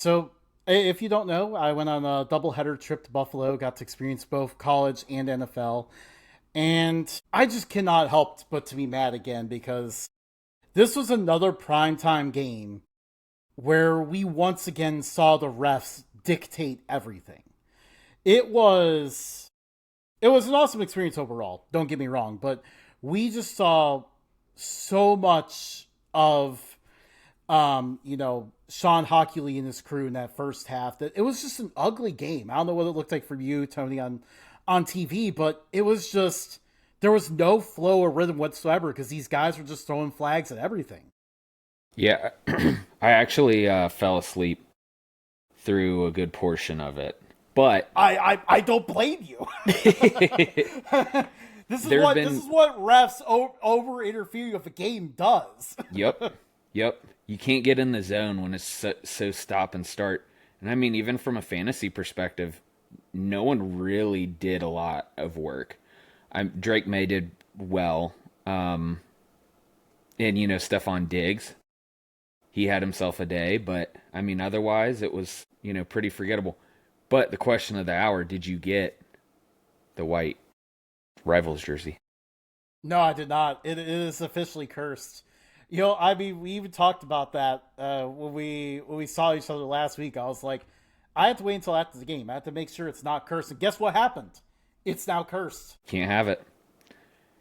So, if you don't know, I went on a doubleheader trip to Buffalo, got to experience both college and NFL, and I just cannot help but to be mad again because this was another primetime game where we once again saw the refs dictate everything. It was it was an awesome experience overall, don't get me wrong, but we just saw so much of Sean Hockley and his crew in that first half that it was just an ugly game. I don't know what it looked like for you, Tony, on TV, but it was just there was no flow or rhythm whatsoever because these guys were just throwing flags at everything. Yeah, I actually fell asleep through a good portion of it. But I don't blame you. there have This been, is what refs over interfering with a game does. yep, yep. You can't get in the zone when it's so stop and start. And I mean, even from a fantasy perspective, no one really did a lot of work. Drake May did well, and Stephon Diggs, he had himself a day. But I mean, otherwise, it was pretty forgettable. But the question of the hour: did you get the white Rivals jersey? No, I did not. It is officially cursed. I mean, we even talked about that when we saw each other last week. I was like, I have to wait until after the game. I have to make sure it's not cursed. And guess what happened? It's now cursed. Can't have it.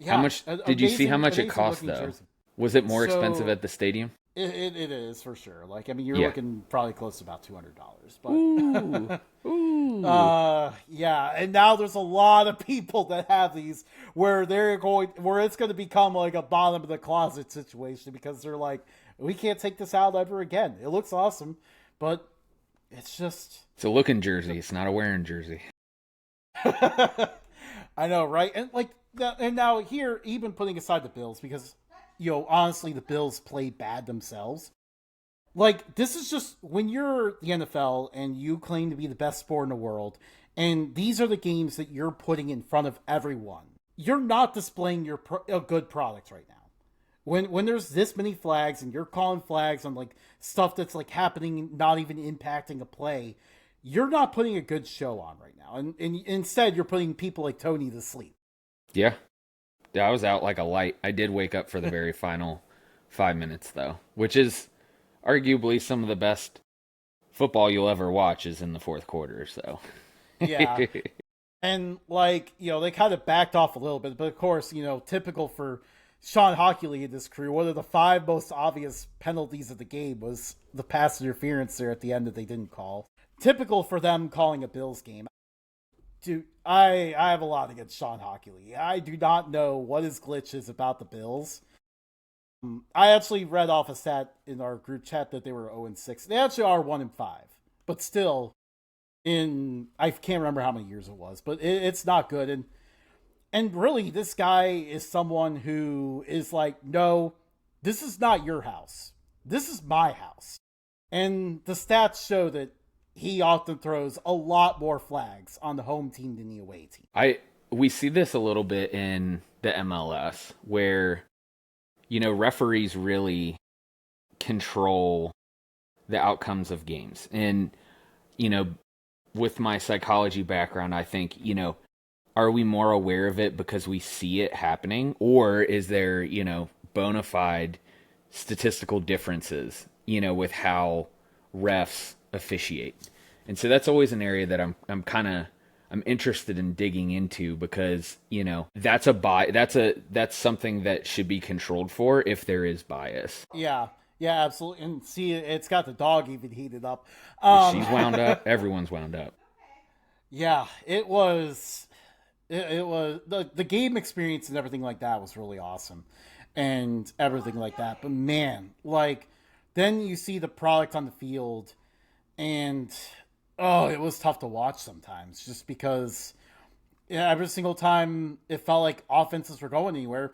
How Yeah, much did you see how much it amazing cost looking though? jersey. Was it more expensive So at the stadium? it is for sure. Like, I mean, you're Yeah. looking probably close to about $200, Ooh. but Ooh. yeah, and now there's a lot of people that have these where it's going to become like a bottom of the closet situation because they're like, we can't take this out ever again. It looks awesome, but it's just It's a looking jersey. It's not a wearing jersey. I know, right? And like, and now here, even putting aside the Bills because honestly, the Bills play bad themselves. Like, this is just when you're the NFL and you claim to be the best sport in the world, and these are the games that you're putting in front of everyone. You're not displaying a good product right now. When there's this many flags and you're calling flags on like stuff that's like happening, not even impacting a play, you're not putting a good show on right now. And instead, you're putting people like Tony to sleep. Yeah. Yeah, I was out like a light. I did wake up for the very final 5 minutes though, which is arguably some of the best football you'll ever watch is in the fourth quarter. So Yeah, and like they kind of backed off a little bit, but of course typical for Sean Hockley and his crew, one of the five most obvious penalties of the game was the pass interference there at the end that they didn't call. Typical for them calling a Bills game. Dude, I have a lot against Sean Hockley. I do not know what his glitch is about the Bills. I actually read off a stat in our group chat that they were 0-6. They actually are 1-5, but still, in I can't remember how many years it was, but it's not good. And really, this guy is someone who is like, no, this is not your house. This is my house. And the stats show that he often throws a lot more flags on the home team than the away team. I we see this a little bit in the MLS where referees really control the outcomes of games. And you know, with my psychology background, I think, are we more aware of it because we see it happening, or is there, bona fide statistical differences, with how refs officiate? And so that's always an area that I'm interested in digging into because, that's something that should be controlled for if there is bias. Yeah, yeah, absolutely. And see, it's got the dog even heated up. She's wound up, everyone's wound up. Yeah, it was. It was the game experience and everything like that was really awesome, and everything like that. But man, like then you see the product on the field, and oh, it was tough to watch sometimes, just because yeah, every single time it felt like offenses were going anywhere.